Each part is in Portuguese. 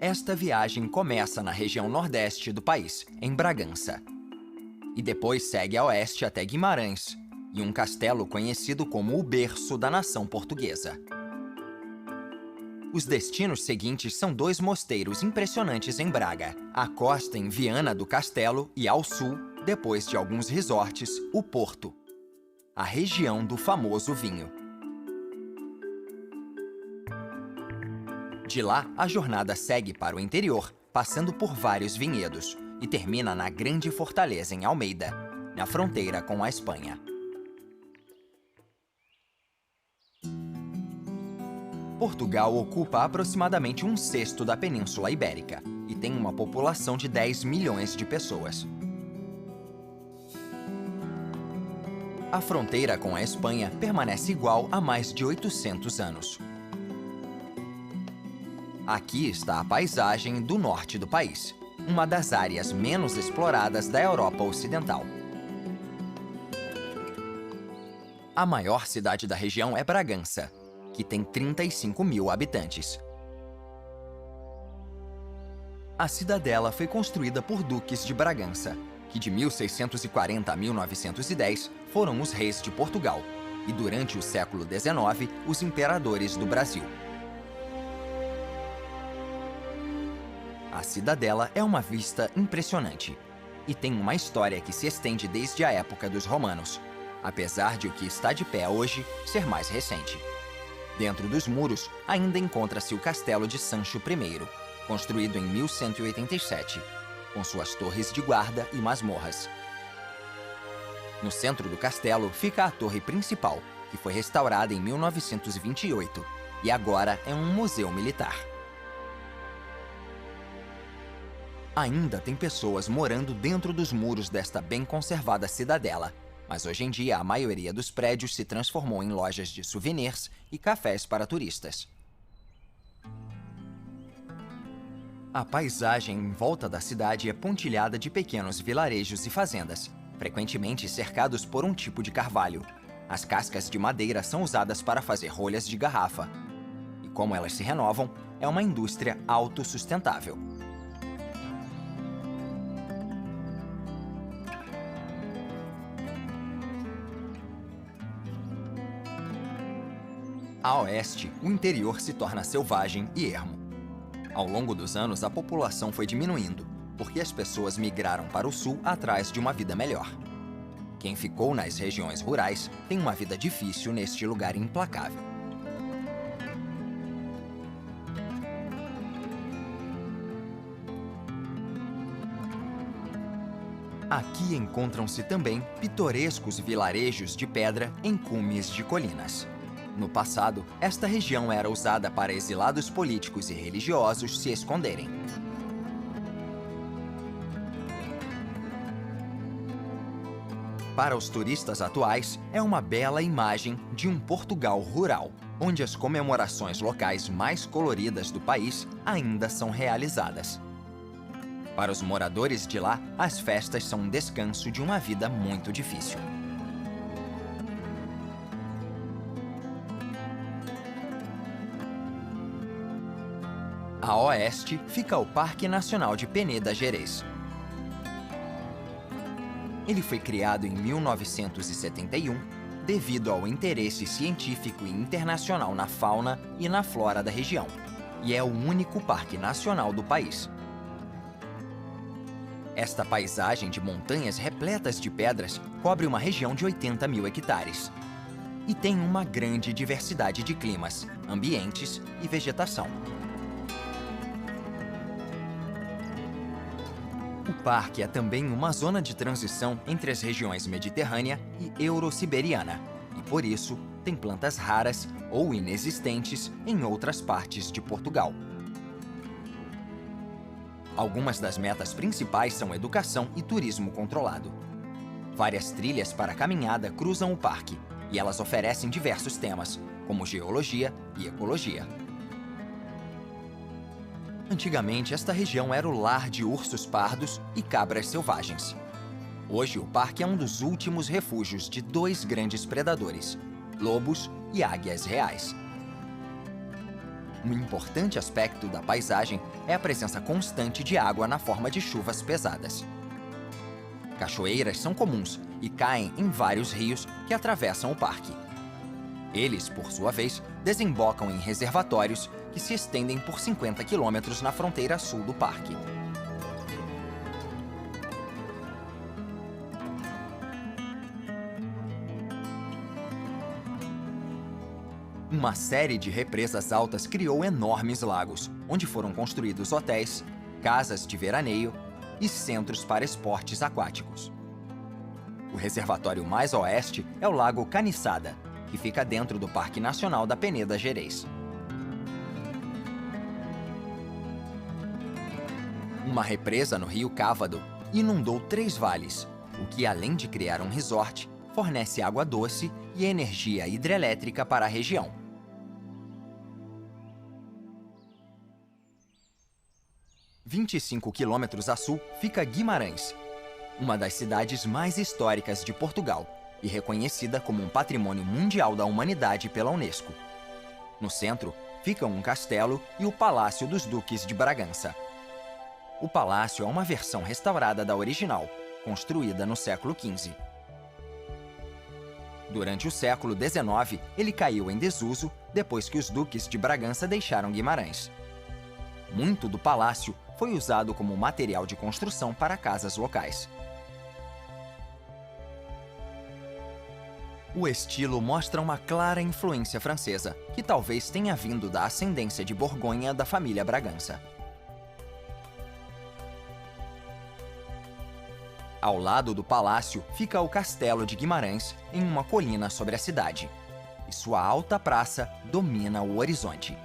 Esta viagem começa na região nordeste do país, em Bragança. E depois segue a oeste até Guimarães, e um castelo conhecido como o berço da nação portuguesa. Os destinos seguintes são dois mosteiros impressionantes em Braga, a costa em Viana do Castelo e, ao sul, depois de alguns resorts, o Porto, a região do famoso vinho. De lá, a jornada segue para o interior, passando por vários vinhedos, e termina na grande fortaleza em Almeida, na fronteira com a Espanha. Portugal ocupa aproximadamente um sexto da Península Ibérica e tem uma população de 10 milhões de pessoas. A fronteira com a Espanha permanece igual há mais de 800 anos. Aqui está a paisagem do norte do país, uma das áreas menos exploradas da Europa Ocidental. A maior cidade da região é Bragança, que tem 35 mil habitantes. A cidadela foi construída por duques de Bragança, que de 1640 a 1910 foram os reis de Portugal, e durante o século XIX, os imperadores do Brasil. A cidadela é uma vista impressionante e tem uma história que se estende desde a época dos romanos, apesar de o que está de pé hoje ser mais recente. Dentro dos muros ainda encontra-se o Castelo de Sancho I, construído em 1187, com suas torres de guarda e masmorras. No centro do castelo fica a torre principal, que foi restaurada em 1928 e agora é um museu militar. Ainda tem pessoas morando dentro dos muros desta bem conservada cidadela, mas hoje em dia a maioria dos prédios se transformou em lojas de souvenirs e cafés para turistas. A paisagem em volta da cidade é pontilhada de pequenos vilarejos e fazendas, frequentemente cercados por um tipo de carvalho. As cascas de madeira são usadas para fazer rolhas de garrafa. E como elas se renovam, é uma indústria autossustentável. A oeste, o interior se torna selvagem e ermo. Ao longo dos anos, a população foi diminuindo, porque as pessoas migraram para o sul atrás de uma vida melhor. Quem ficou nas regiões rurais tem uma vida difícil neste lugar implacável. Aqui encontram-se também pitorescos vilarejos de pedra em cumes de colinas. No passado, esta região era usada para exilados políticos e religiosos se esconderem. Para os turistas atuais, é uma bela imagem de um Portugal rural, onde as comemorações locais mais coloridas do país ainda são realizadas. Para os moradores de lá, as festas são um descanso de uma vida muito difícil. A oeste fica o Parque Nacional de Peneda Gerês. Ele foi criado em 1971 devido ao interesse científico e internacional na fauna e na flora da região, e é o único parque nacional do país. Esta paisagem de montanhas repletas de pedras cobre uma região de 80 mil hectares e tem uma grande diversidade de climas, ambientes e vegetação. O parque é também uma zona de transição entre as regiões mediterrânea e eurosiberiana, e por isso tem plantas raras ou inexistentes em outras partes de Portugal. Algumas das metas principais são educação e turismo controlado. Várias trilhas para caminhada cruzam o parque, e elas oferecem diversos temas, como geologia e ecologia. Antigamente, esta região era o lar de ursos pardos e cabras selvagens. Hoje, o parque é um dos últimos refúgios de dois grandes predadores, lobos e águias reais. Um importante aspecto da paisagem é a presença constante de água na forma de chuvas pesadas. Cachoeiras são comuns e caem em vários rios que atravessam o parque. Eles, por sua vez, desembocam em reservatórios que se estendem por 50 quilômetros na fronteira sul do parque. Uma série de represas altas criou enormes lagos, onde foram construídos hotéis, casas de veraneio e centros para esportes aquáticos. O reservatório mais a oeste é o Lago Caniçada, que fica dentro do Parque Nacional da Peneda Gerês. Uma represa no rio Cávado inundou 3 vales, o que, além de criar um resort, fornece água doce e energia hidrelétrica para a região. – 25 quilômetros a sul fica Guimarães, uma das cidades mais históricas de Portugal e reconhecida como um patrimônio mundial da humanidade pela Unesco. No centro ficam um castelo e o Palácio dos Duques de Bragança. O palácio é uma versão restaurada da original, construída no século XV. Durante o século XIX, ele caiu em desuso depois que os duques de Bragança deixaram Guimarães. Muito do palácio foi usado como material de construção para casas locais. O estilo mostra uma clara influência francesa, que talvez tenha vindo da ascendência de Borgonha da família Bragança. Ao lado do palácio fica o Castelo de Guimarães, em uma colina sobre a cidade, e sua alta praça domina o horizonte.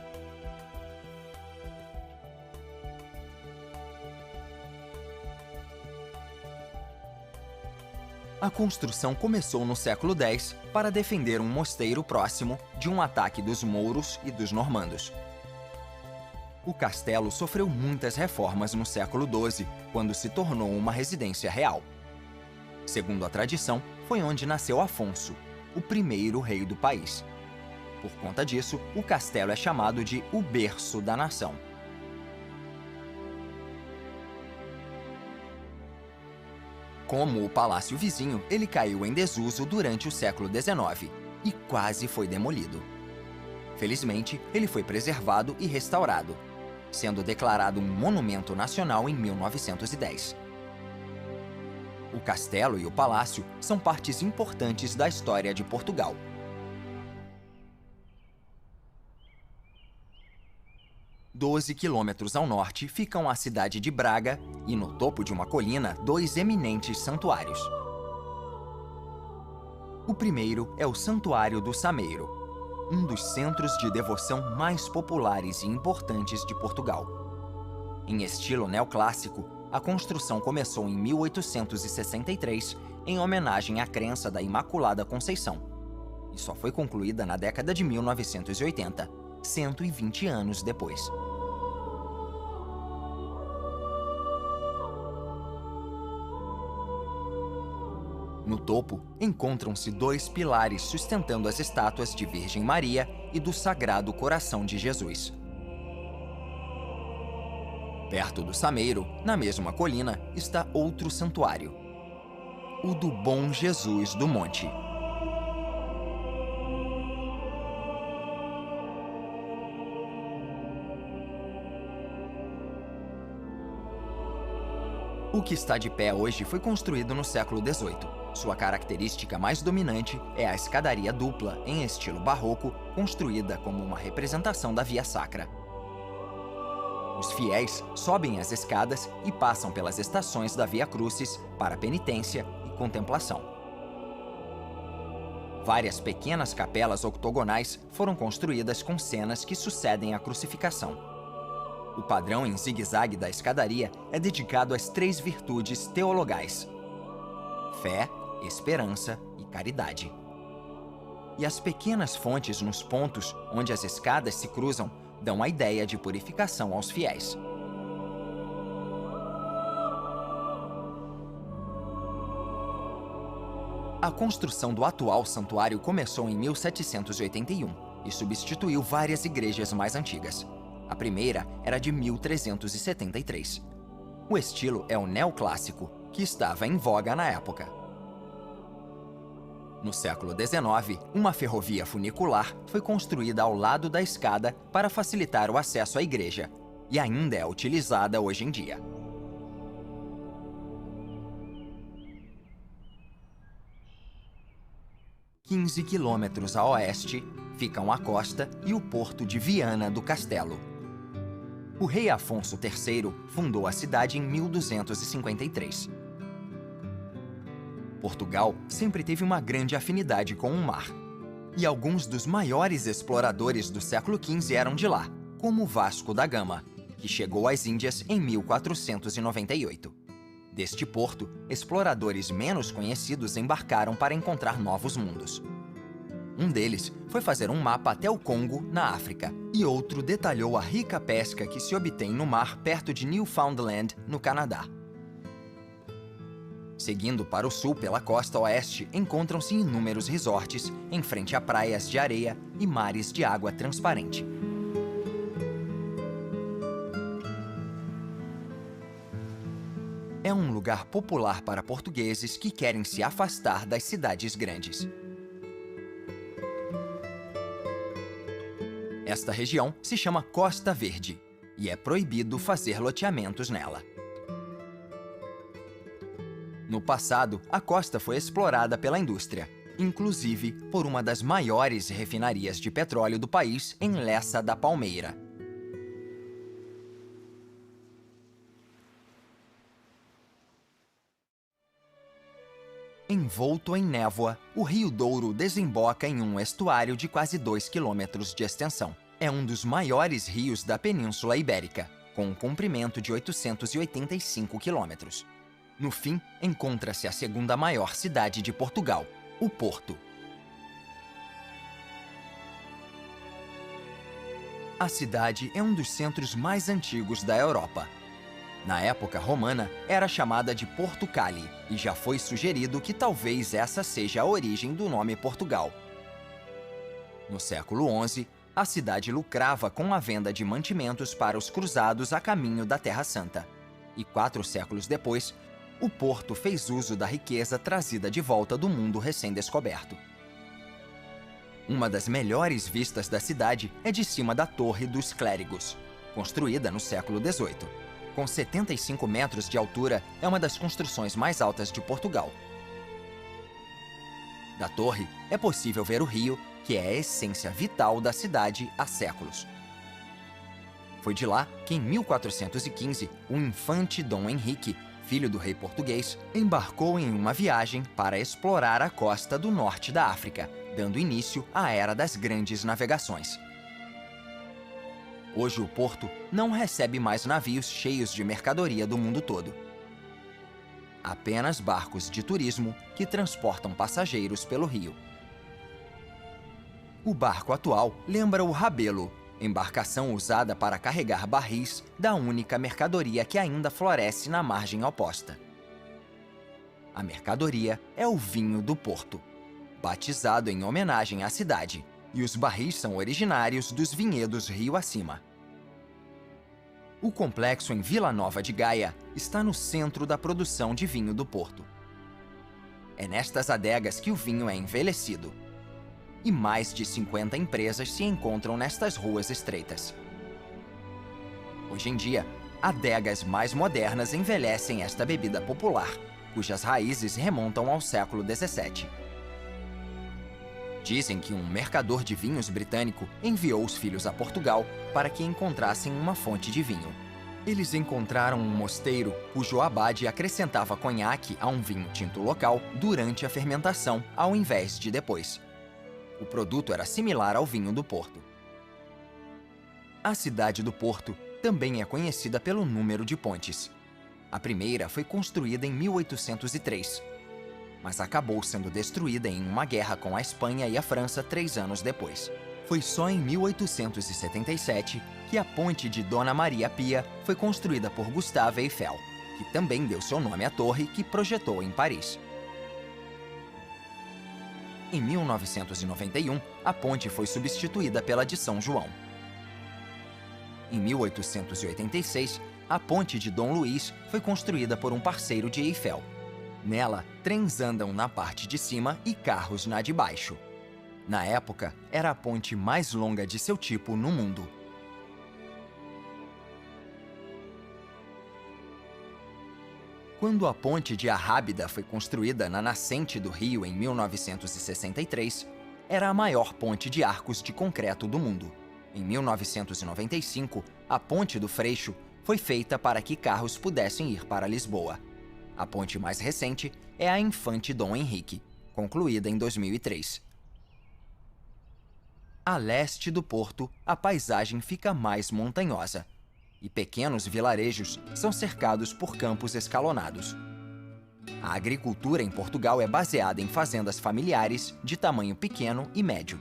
A construção começou no século X para defender um mosteiro próximo de um ataque dos mouros e dos normandos. O castelo sofreu muitas reformas no século XII, quando se tornou uma residência real. Segundo a tradição, foi onde nasceu Afonso, o primeiro rei do país. Por conta disso, o castelo é chamado de o berço da nação. Como o palácio vizinho, ele caiu em desuso durante o século XIX e quase foi demolido. Felizmente, ele foi preservado e restaurado, sendo declarado um monumento nacional em 1910. O castelo e o palácio são partes importantes da história de Portugal. Doze quilômetros ao norte ficam a cidade de Braga e, no topo de uma colina, 2 eminentes santuários. O primeiro é o Santuário do Sameiro, um dos centros de devoção mais populares e importantes de Portugal. Em estilo neoclássico, a construção começou em 1863 em homenagem à crença da Imaculada Conceição e só foi concluída na década de 1980, 120 anos depois. No topo, encontram-se 2 pilares sustentando as estátuas de Virgem Maria e do Sagrado Coração de Jesus. Perto do Sameiro, na mesma colina, está outro santuário, o do Bom Jesus do Monte. O que está de pé hoje foi construído no século XVIII. Sua característica mais dominante é a escadaria dupla, em estilo barroco, construída como uma representação da Via Sacra. Os fiéis sobem as escadas e passam pelas estações da Via Crucis para penitência e contemplação. Várias pequenas capelas octogonais foram construídas com cenas que sucedem à crucificação. O padrão em zigue-zague da escadaria é dedicado às 3 virtudes teologais: fé, esperança e caridade. E as pequenas fontes nos pontos onde as escadas se cruzam dão a ideia de purificação aos fiéis. A construção do atual santuário começou em 1781 e e substituiu várias igrejas mais antigas. A primeira era de 1373. O estilo é o neoclássico, que estava em voga na época. No século XIX, uma ferrovia funicular foi construída ao lado da escada para facilitar o acesso à igreja, e ainda é utilizada hoje em dia. "15 quilômetros a oeste ficam a costa e o porto de Viana do Castelo. O rei Afonso III fundou a cidade em 1253. Portugal sempre teve uma grande afinidade com o mar, e alguns dos maiores exploradores do século XV eram de lá, como Vasco da Gama, que chegou às Índias em 1498. Deste porto, exploradores menos conhecidos embarcaram para encontrar novos mundos. Um deles foi fazer um mapa até o Congo, na África, e outro detalhou a rica pesca que se obtém no mar perto de Newfoundland, no Canadá. Seguindo para o sul pela costa oeste, encontram-se inúmeros resorts em frente a praias de areia e mares de água transparente. É um lugar popular para portugueses que querem se afastar das cidades grandes. Esta região se chama Costa Verde e é proibido fazer loteamentos nela. No passado, a costa foi explorada pela indústria, inclusive por uma das maiores refinarias de petróleo do país em Lessa da Palmeira. Envolto em névoa, o Rio Douro desemboca em um estuário de quase 2 quilômetros de extensão. É um dos maiores rios da Península Ibérica, com um comprimento de 885 quilômetros. No fim, encontra-se a segunda maior cidade de Portugal, o Porto. A cidade é um dos centros mais antigos da Europa. Na época romana, era chamada de Porto Cali, e já foi sugerido que talvez essa seja a origem do nome Portugal. No século XI, a cidade lucrava com a venda de mantimentos para os cruzados a caminho da Terra Santa. E 4 séculos depois, o porto fez uso da riqueza trazida de volta do mundo recém-descoberto. Uma das melhores vistas da cidade é de cima da Torre dos Clérigos, construída no século XVIII. Com 75 metros de altura, é uma das construções mais altas de Portugal. Da torre, é possível ver o rio, que é a essência vital da cidade há séculos. Foi de lá que, em 1415, o infante Dom Henrique, filho do rei português, embarcou em uma viagem para explorar a costa do norte da África, dando início à era das grandes navegações. Hoje o porto não recebe mais navios cheios de mercadoria do mundo todo. Apenas barcos de turismo que transportam passageiros pelo rio. O barco atual lembra o rabelo, embarcação usada para carregar barris da única mercadoria que ainda floresce na margem oposta. A mercadoria é o vinho do Porto, batizado em homenagem à cidade, e os barris são originários dos vinhedos rio acima. O complexo em Vila Nova de Gaia está no centro da produção de vinho do Porto. É nestas adegas que o vinho é envelhecido. E mais de 50 empresas se encontram nestas ruas estreitas. Hoje em dia, adegas mais modernas envelhecem esta bebida popular, cujas raízes remontam ao século XVII. Dizem que um mercador de vinhos britânico enviou os filhos a Portugal para que encontrassem uma fonte de vinho. Eles encontraram um mosteiro cujo abade acrescentava conhaque a um vinho tinto local durante a fermentação, ao invés de depois. O produto era similar ao vinho do Porto. A cidade do Porto também é conhecida pelo número de pontes. A primeira foi construída em 1803, mas acabou sendo destruída em uma guerra com a Espanha e a França 3 anos depois. Foi só em 1877 que a ponte de Dona Maria Pia foi construída por Gustave Eiffel, que também deu seu nome à torre que projetou em Paris. Em 1991, a ponte foi substituída pela de São João. Em 1886, a ponte de Dom Luís foi construída por um parceiro de Eiffel. Nela, trens andam na parte de cima e carros na de baixo. Na época, era a ponte mais longa de seu tipo no mundo. Quando a ponte de Arrábida foi construída na nascente do rio em 1963, era a maior ponte de arcos de concreto do mundo. Em 1995, a Ponte do Freixo foi feita para que carros pudessem ir para Lisboa. A ponte mais recente é a Infante Dom Henrique, concluída em 2003. A leste do porto, a paisagem fica mais montanhosa, e pequenos vilarejos são cercados por campos escalonados. A agricultura em Portugal é baseada em fazendas familiares de tamanho pequeno e médio.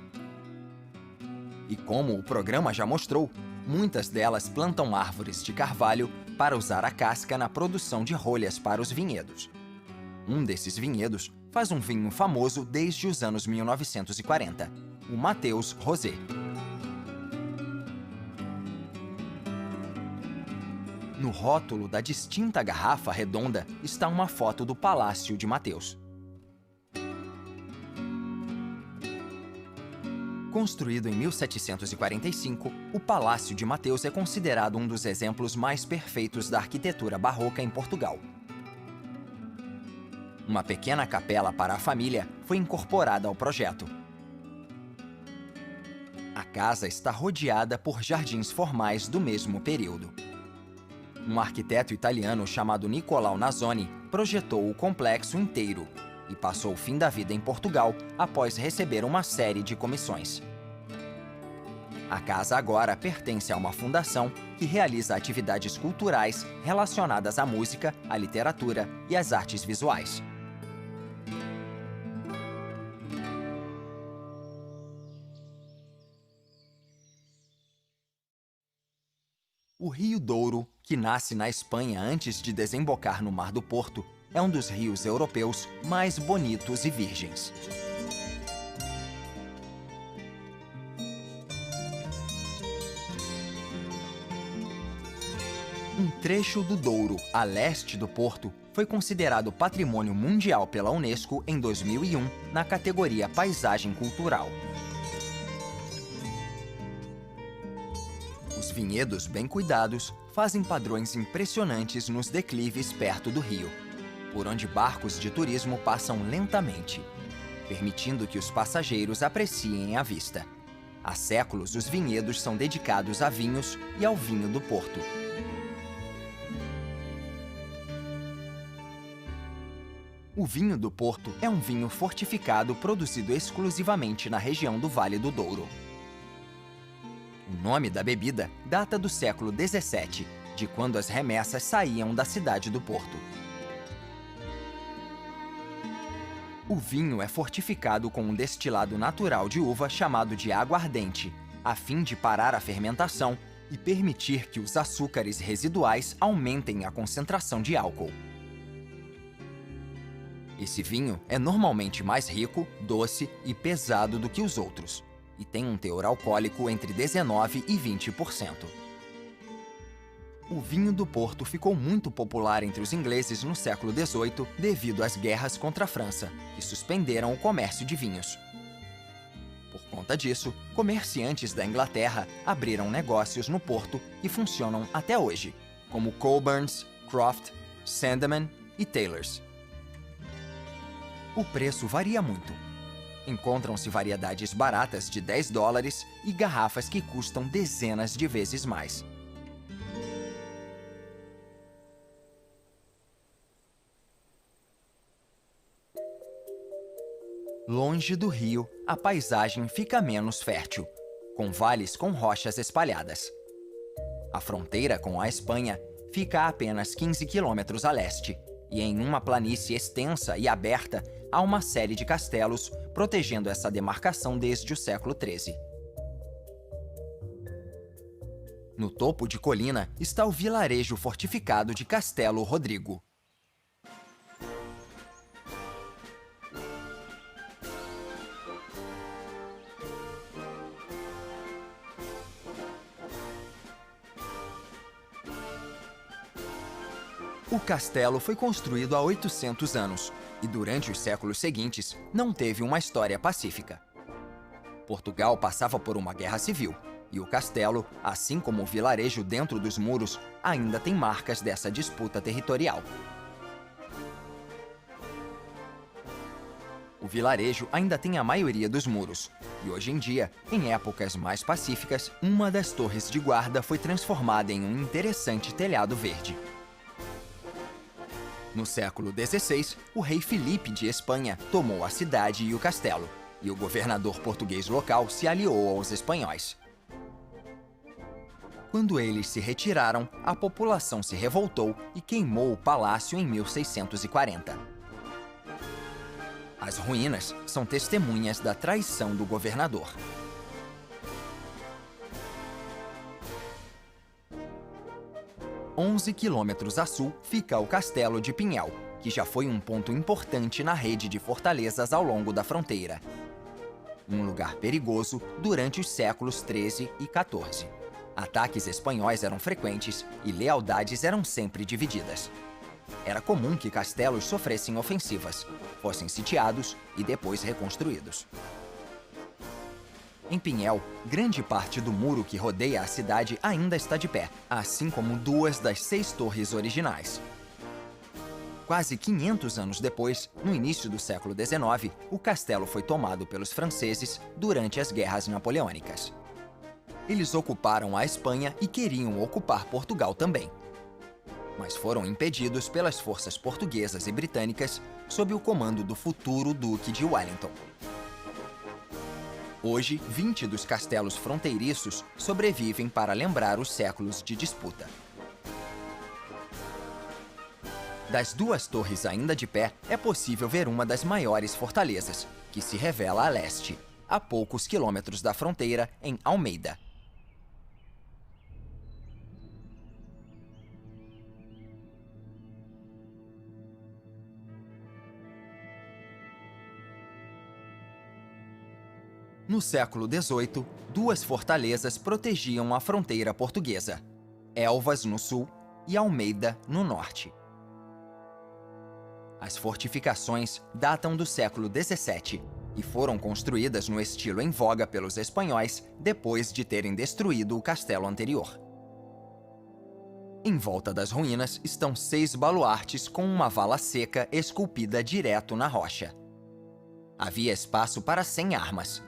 E como o programa já mostrou, muitas delas plantam árvores de carvalho para usar a casca na produção de rolhas para os vinhedos. Um desses vinhedos faz um vinho famoso desde os anos 1940, o Mateus Rosé. No rótulo da distinta garrafa redonda está uma foto do Palácio de Mateus. Construído em 1745, o Palácio de Mateus é considerado um dos exemplos mais perfeitos da arquitetura barroca em Portugal. Uma pequena capela para a família foi incorporada ao projeto. A casa está rodeada por jardins formais do mesmo período. Um arquiteto italiano chamado Nicolau Nasoni projetou o complexo inteiro e passou o fim da vida em Portugal após receber uma série de comissões. A casa agora pertence a uma fundação que realiza atividades culturais relacionadas à música, à literatura e às artes visuais. O Rio Douro, que nasce na Espanha antes de desembocar no Mar do Porto, é um dos rios europeus mais bonitos e virgens. Um trecho do Douro, a leste do porto, foi considerado Patrimônio Mundial pela Unesco em 2001, na categoria Paisagem Cultural. Os vinhedos bem cuidados fazem padrões impressionantes nos declives perto do rio, por onde barcos de turismo passam lentamente, permitindo que os passageiros apreciem a vista. Há séculos, os vinhedos são dedicados a vinhos e ao vinho do Porto. O vinho do Porto é um vinho fortificado produzido exclusivamente na região do Vale do Douro. O nome da bebida data do século XVII, de quando as remessas saíam da cidade do Porto. O vinho é fortificado com um destilado natural de uva chamado de aguardente, a fim de parar a fermentação e permitir que os açúcares residuais aumentem a concentração de álcool. Esse vinho é normalmente mais rico, doce e pesado do que os outros, e tem um teor alcoólico entre 19% e 20%. O vinho do Porto ficou muito popular entre os ingleses no século XVIII devido às guerras contra a França, que suspenderam o comércio de vinhos. Por conta disso, comerciantes da Inglaterra abriram negócios no Porto que funcionam até hoje, como Colburns, Croft, Sandeman e Taylors. O preço varia muito. Encontram-se variedades baratas de $10 e garrafas que custam dezenas de vezes mais. Longe do rio, a paisagem fica menos fértil, com vales com rochas espalhadas. A fronteira com a Espanha fica a apenas 15 quilômetros a leste, e em uma planície extensa e aberta há uma série de castelos protegendo essa demarcação desde o século XIII. No topo de colina está o vilarejo fortificado de Castelo Rodrigo. O castelo foi construído há 800 anos e, durante os séculos seguintes, não teve uma história pacífica. Portugal passava por uma guerra civil e o castelo, assim como o vilarejo dentro dos muros, ainda tem marcas dessa disputa territorial. O vilarejo ainda tem a maioria dos muros, e hoje em dia, em épocas mais pacíficas, uma das torres de guarda foi transformada em um interessante telhado verde. No século XVI, o rei Filipe de Espanha tomou a cidade e o castelo, e o governador português local se aliou aos espanhóis. Quando eles se retiraram, a população se revoltou e queimou o palácio em 1640. As ruínas são testemunhas da traição do governador. A 11 quilômetros a sul fica o Castelo de Pinhel, que já foi um ponto importante na rede de fortalezas ao longo da fronteira. Um lugar perigoso durante os séculos XIII e XIV. Ataques espanhóis eram frequentes e lealdades eram sempre divididas. Era comum que castelos sofressem ofensivas, fossem sitiados e depois reconstruídos. Em Pinhel, grande parte do muro que rodeia a cidade ainda está de pé, assim como 2 das 6 torres originais. Quase 500 anos depois, no início do século XIX, o castelo foi tomado pelos franceses durante as Guerras Napoleônicas. Eles ocuparam a Espanha e queriam ocupar Portugal também, mas foram impedidos pelas forças portuguesas e britânicas sob o comando do futuro Duque de Wellington. Hoje, 20 dos castelos fronteiriços sobrevivem para lembrar os séculos de disputa. Das 2 torres ainda de pé, é possível ver uma das maiores fortalezas, que se revela a leste, a poucos quilômetros da fronteira, em Almeida. No século XVIII, 2 fortalezas protegiam a fronteira portuguesa: Elvas, no sul, e Almeida, no norte. As fortificações datam do século XVII e foram construídas no estilo em voga pelos espanhóis depois de terem destruído o castelo anterior. Em volta das ruínas estão 6 baluartes com uma vala seca esculpida direto na rocha. Havia espaço para 100 armas,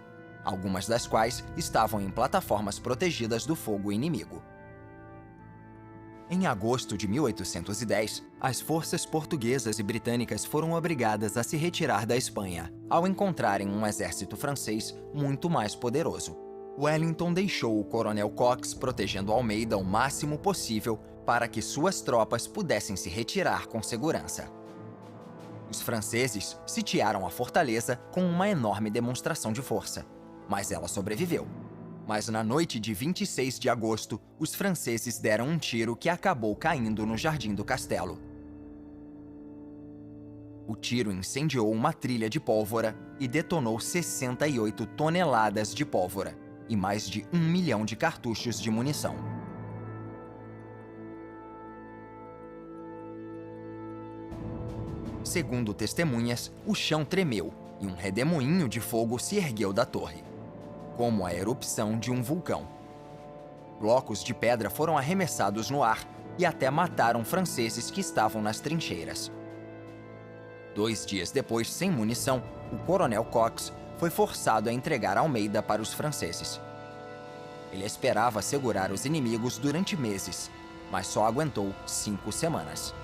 algumas das quais estavam em plataformas protegidas do fogo inimigo. Em agosto de 1810, as forças portuguesas e britânicas foram obrigadas a se retirar da Espanha, ao encontrarem um exército francês muito mais poderoso. Wellington deixou o coronel Cox protegendo Almeida o máximo possível para que suas tropas pudessem se retirar com segurança. Os franceses sitiaram a fortaleza com uma enorme demonstração de força, mas ela sobreviveu. Mas na noite de 26 de agosto, os franceses deram um tiro que acabou caindo no jardim do castelo. O tiro incendiou uma trilha de pólvora e detonou 68 toneladas de pólvora e mais de 1 milhão de cartuchos de munição. Segundo testemunhas, o chão tremeu e um redemoinho de fogo se ergueu da torre, como a erupção de um vulcão. Blocos de pedra foram arremessados no ar e até mataram franceses que estavam nas trincheiras. 2 dias depois, sem munição, o coronel Cox foi forçado a entregar Almeida para os franceses. Ele esperava segurar os inimigos durante meses, mas só aguentou 5 semanas.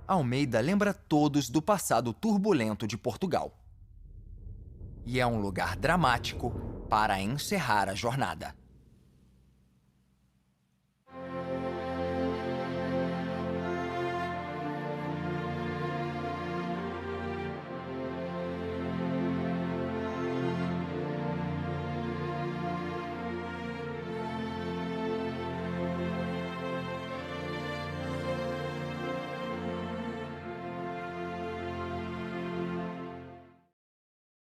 Almeida lembra todos do passado turbulento de Portugal. E é um lugar dramático para encerrar a jornada.